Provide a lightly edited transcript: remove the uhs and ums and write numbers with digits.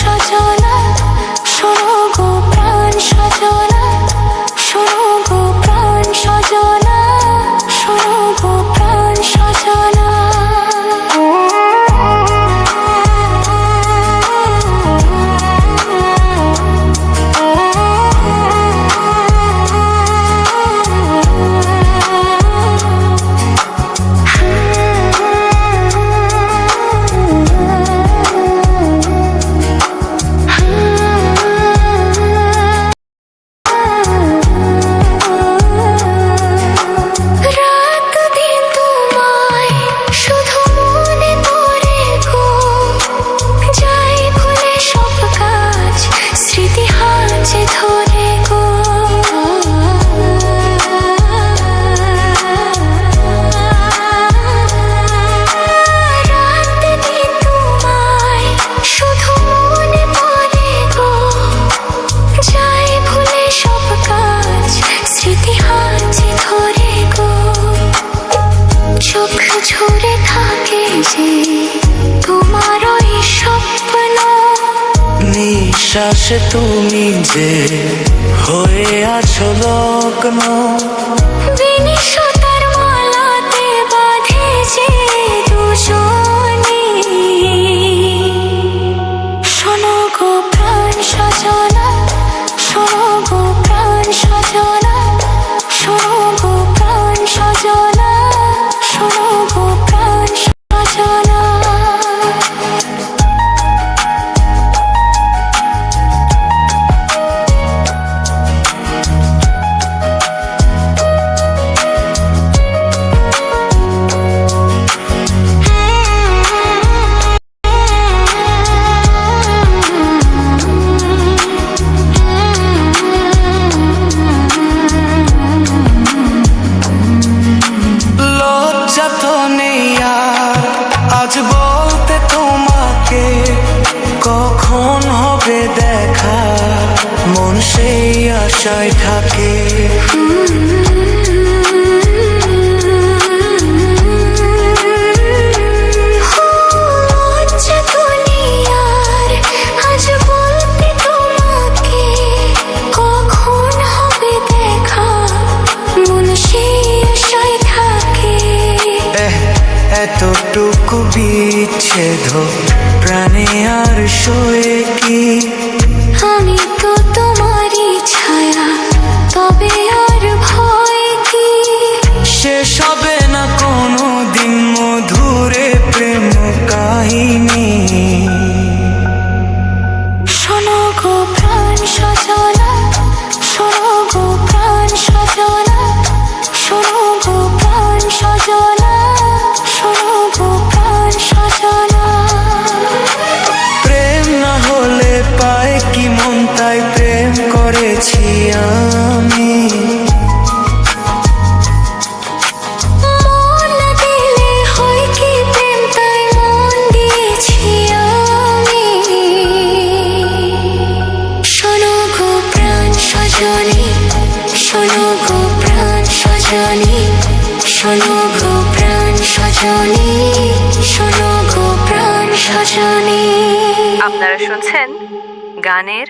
সজনা, শোনো গো প্রাণ সজনা, শোনো গো প্রাণ সজনা, শোনো গো প্রাণ সজনা। ঝরে থাকে যে তোমার ওই স্বপ্ন, নিঃশ্বাসে তুমি যে হয়ে আছো লগ্ন, বিনিশতার মালাতে বাঁধে যে দুজনে। শোনো গো প্রাণ সজনা, শোনো গো প্রাণ সজনা, শোনো গো প্রাণ সজনা, শোনো গো প্রাণ সজনা। আজ বলতে তোমাকে কখন হবে দেখা, মন সেই আশায় থাকে। আজ বলতে তোমাকে কখন হবে দেখা, মন সেই আশায় থাকে। এতটুকু বিচ্ছেদ প্রাণে আর সয়ে কি, আমি তো তোমারই ছায়া, তবে আর ভয় কি? শেষ হবে না কোনো দিন মধুরে প্রেম কাহিনী। শোনো গো প্রাণ সজনা, শোনো গো প্রাণ সজনা, শোনো গো প্রাণ সজনা, শোনো গো প্রাণ সজনা। প্রেম না হলে পায় কি মন, তাই প্রেম করেছি আমি। মন দিলে হয় কি প্রেম, তাই মন দিয়েছি আমি। শোনো গো প্রাণ সজনী, শোনো গো প্রাণ সজনী, শোনো গো প্রাণ সজনী, শোনো গো প্রাণ সজনী। আপনারা শুনছেন গানের